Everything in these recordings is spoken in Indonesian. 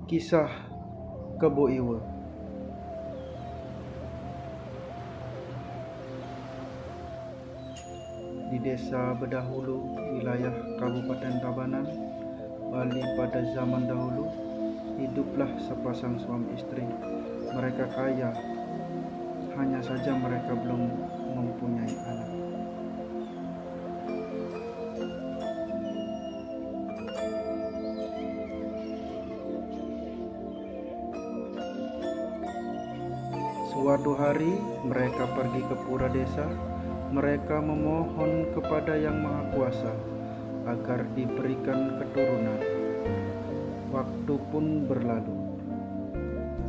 Kisah Kebo Iwa. Di desa Bedahulu, wilayah Kabupaten Tabanan, Bali pada zaman dahulu, hiduplah sepasang suami istri. Mereka kaya, hanya saja mereka belum mempunyai anak. Suatu hari mereka pergi ke pura desa. Mereka memohon kepada Yang Maha Kuasa agar diberikan keturunan. Waktu pun berlalu.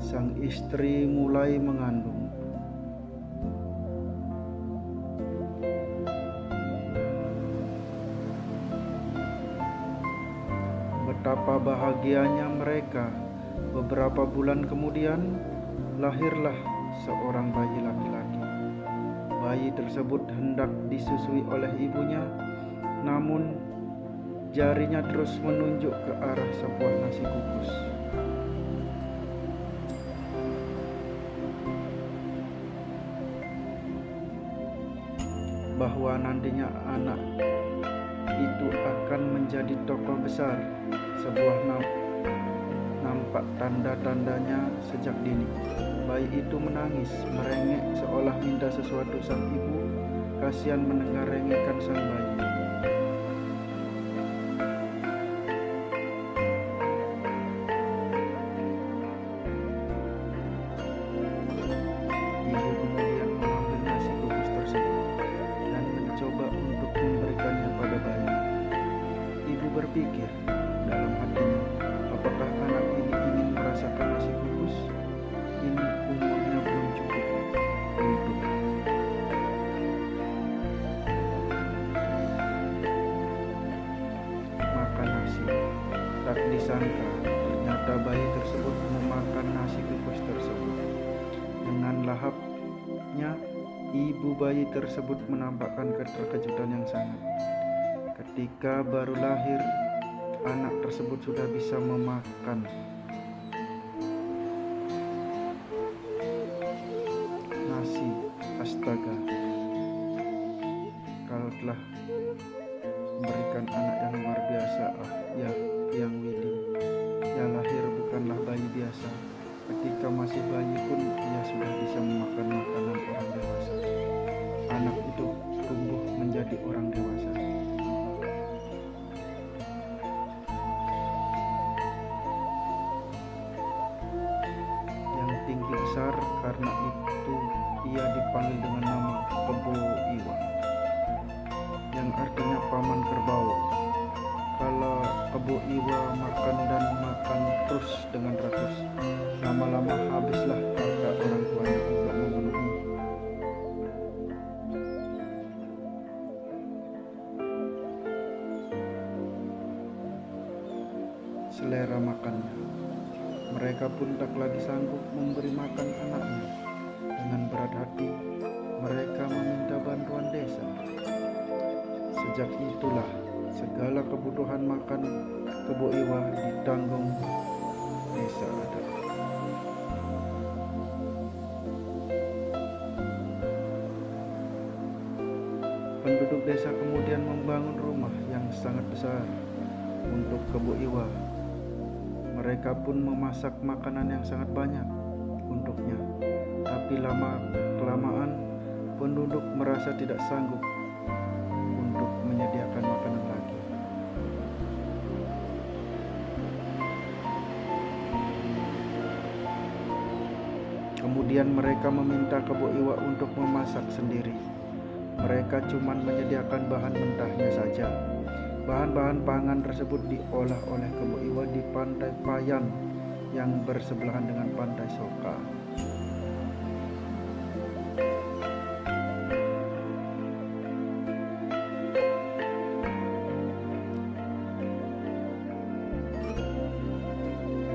Sang istri mulai mengandung. Betapa bahagianya mereka. Beberapa bulan kemudian lahirlah seorang bayi laki-laki. Bayi tersebut hendak disusui oleh ibunya, namun jarinya terus menunjuk ke arah sebuah nasi kukus. Bahwa nantinya anak itu akan menjadi tokoh besar. Sebuah nampak tanda-tandanya sejak dini. Bayi itu menangis, merengek seolah minta sesuatu. Sang ibu kasihan mendengar rengekan sang bayi. Ibu kemudian mengambil nasi kukus tersebut dan mencoba untuk memberikannya pada bayi. Ibu berpikir dalam hatinya, apakah anak ini ingin merasakan nasi kukus? Ini umurnya belum cukup untuk makan nasi. Tak disangka, ternyata bayi tersebut memakan nasi kukus tersebut. Dengan lahapnya, ibu bayi tersebut menampakkan keterkejutan yang sangat. Ketika baru lahir, anak tersebut sudah bisa memakan nasi. Astaga, kalau telah memberikan anak yang luar biasa, ya, yang Widi. Yang lahir bukanlah bayi biasa. Ketika masih bayi pun ia sudah bisa memakan makanan orang dewasa. Anak itu tumbuh menjadi orang dewasa. Yang tinggi besar, karena itu ia dipanggil dengan nama Kebo Iwa, yang artinya paman kerbau. Kalau Kebo Iwa makan dan makan terus dengan rakus, lama-lama habislah harta orang tuanya untuk memenuhi selera makannya. Mereka pun tak lagi sanggup memberi makan anaknya. Dengan berat hati, mereka meminta bantuan desa. Sejak itulah segala kebutuhan makan Kebo Iwa ditanggung desa adat. Penduduk desa kemudian membangun rumah yang sangat besar untuk Kebo Iwa. Mereka pun memasak makanan yang sangat banyak untuknya. Tapi lama-kelamaan penduduk merasa tidak sanggup untuk menyediakan makanan lagi. Kemudian mereka meminta Kebo Iwa untuk memasak sendiri. Mereka cuma menyediakan bahan mentahnya saja. Bahan-bahan pangan tersebut diolah oleh Kebo Iwa di Pantai Payan yang bersebelahan dengan Pantai Soka.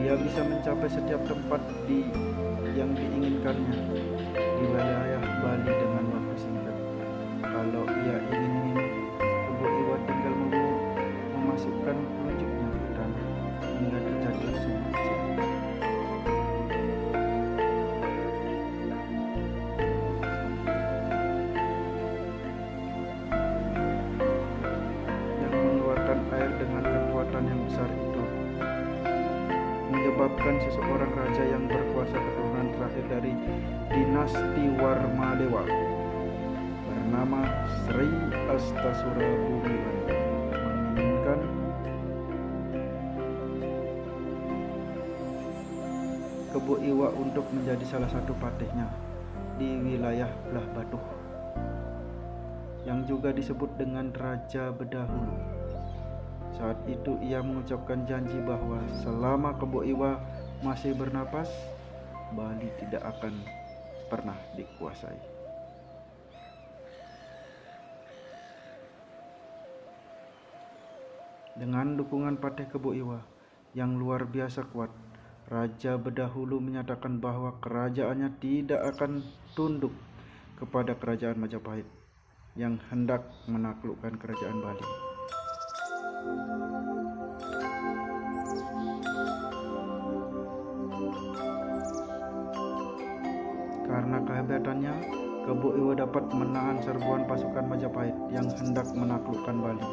Dia bisa mencapai setiap tempat yang diinginkannya di wilayah Bali dengan waktu singkat. Kalau ia ingin minum, Kebo Iwa tinggal memasukkan telunjuknya ke tanah hingga terjadi sumur kecil. menyebabkan seseorang raja yang berkuasa keturunan terakhir dari dinasti Warmadewa bernama Sri Astasura Bumi Bandung menginginkan Kebo Iwa untuk menjadi salah satu patihnya di wilayah Belah Batuh yang juga disebut dengan Raja Bedahulu. Saat itu ia mengucapkan janji bahwa selama Kebo Iwa masih bernapas, Bali tidak akan pernah dikuasai. Dengan dukungan Patih Kebo Iwa yang luar biasa kuat, Raja Bedahulu menyatakan bahwa kerajaannya tidak akan tunduk kepada kerajaan Majapahit yang hendak menaklukkan kerajaan Bali. Karena kehebatannya, Kebo Iwa dapat menahan serbuan pasukan Majapahit yang hendak menaklukkan Bali.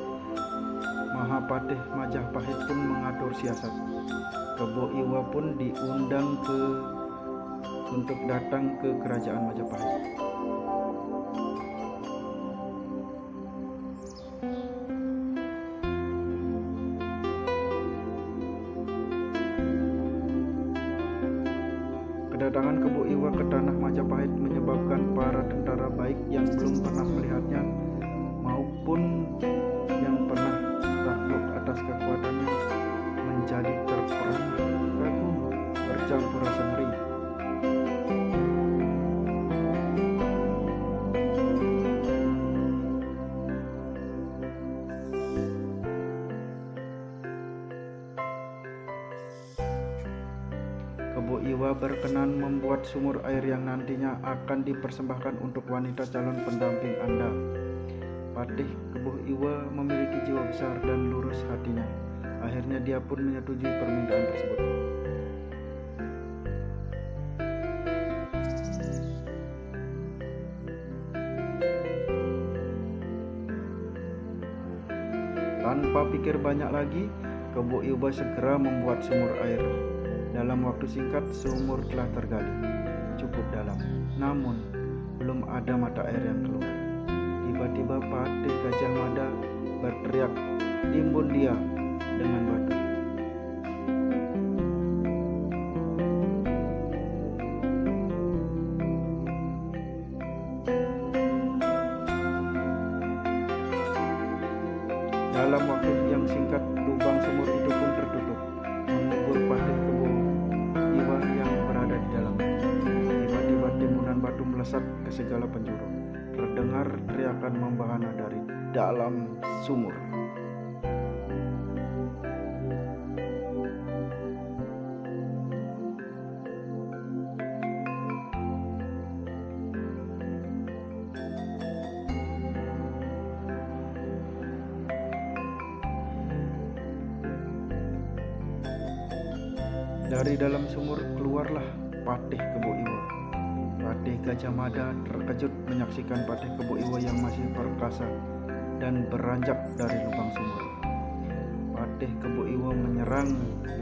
Mahapatih Majapahit pun mengatur siasat. Kebo Iwa pun diundang untuk datang ke kerajaan Majapahit. Kedatangan Kebo Iwa ke tanah Majapahit menyebabkan para tentara baik yang belum pernah melihatnya maupun yang pernah takluk atas kekuatannya menjadi terperangah kagum, bercampur rasa ngeri. Kebo Iwa berkenan membuat sumur air yang nantinya akan dipersembahkan untuk wanita calon pendamping Anda. Patih Kebo Iwa memiliki jiwa besar dan lurus hatinya. Akhirnya dia pun menyetujui permintaan tersebut. Tanpa pikir banyak lagi, Kebo Iwa segera membuat sumur air. Dalam waktu singkat, sumur telah tergali cukup dalam, namun belum ada mata air yang keluar. Tiba-tiba Patih Gajah Mada berteriak, "Timbun dia!" dengan batu. Dalam waktu yang singkat, lubang sumur itu pun tertutup, mengubur Patih Kebo Iwa yang berada di dalamnya. Tiba-tiba timbunan batu melesat ke segala penjuru. Terdengar teriakan membahana dari dalam sumur. Dari dalam sumur keluarlah Patih Kebo Iwa. Patih Gajah Mada terkejut menyaksikan Patih Kebo Iwa yang masih perkasa dan beranjak dari lubang sumur. Patih Kebo Iwa menyerang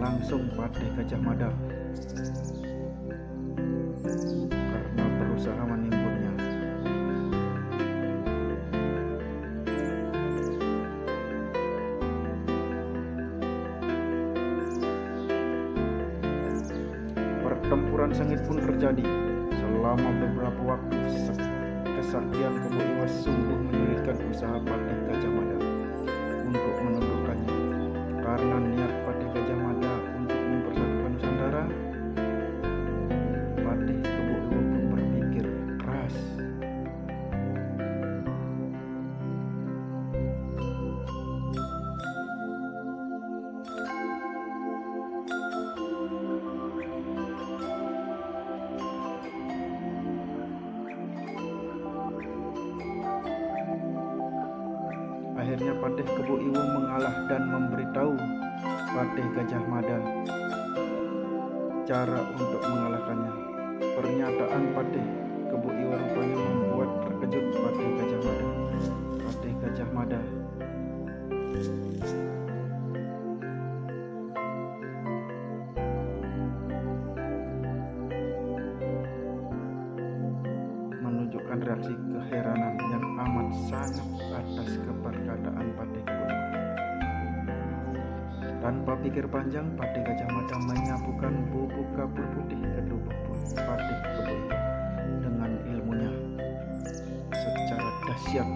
langsung Patih Gajah Mada karena berusaha menimbunnya. Pertempuran sengit pun terjadi selama beberapa waktu. Kesaktian Kebo Iwa sungguh menyulitkan usaha Patih Gajah Mada untuk menundukkannya. Karena niat Patih Gajah Mada untuk mempersatukan Nusantara, Patih Kebo Iwa pun berpikir keras. Akhirnya Patih Kebo Iwa mengalah dan memberitahu Patih Gajah Mada cara untuk mengalahkannya. Pernyataan Patih Kebo Iwa rupanya membuat terkejut Patih Gajah Mada. Patih Gajah Mada Tanpa pikir panjang, Patih Gajah Mada menyapukan bubuk kapur putih ke tubuh Patih Kebo Iwa dengan ilmunya secara dahsyat.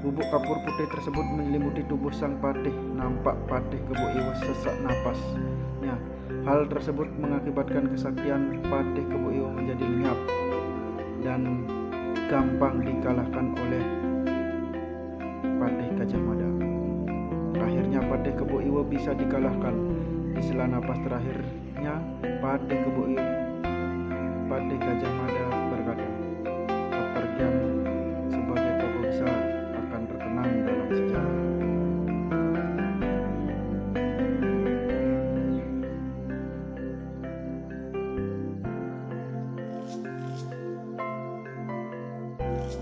Bubuk kapur putih tersebut menyelimuti tubuh sang patih. Nampak Patih Kebo Iwa sesak napasnya. Hal tersebut mengakibatkan kesaktian Patih Kebo Iwa menjadi lenyap dan gampang dikalahkan oleh Patih Gajah Mada. Akhirnya Patih Kebo Iwa bisa dikalahkan. Di sela napas terakhirnya, Patih Gajah Mada berkata, kepergian sebagai tokoh besar akan terkenang dalam sejarah.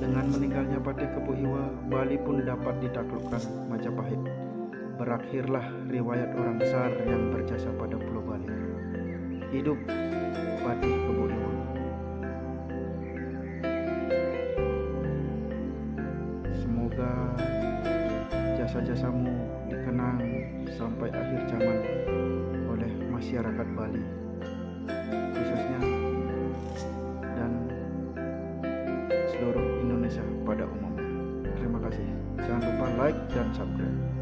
Dengan meninggalnya Patih Kebo Iwa, Bali pun dapat ditaklukkan Majapahit. Berakhirlah riwayat orang besar yang berjasa pada Pulau Bali. Hidup Patih Kebo Iwa. Semoga jasa-jasamu dikenang sampai akhir zaman oleh masyarakat Bali khususnya dan seluruh Indonesia pada umumnya. Terima kasih. Jangan lupa like dan subscribe.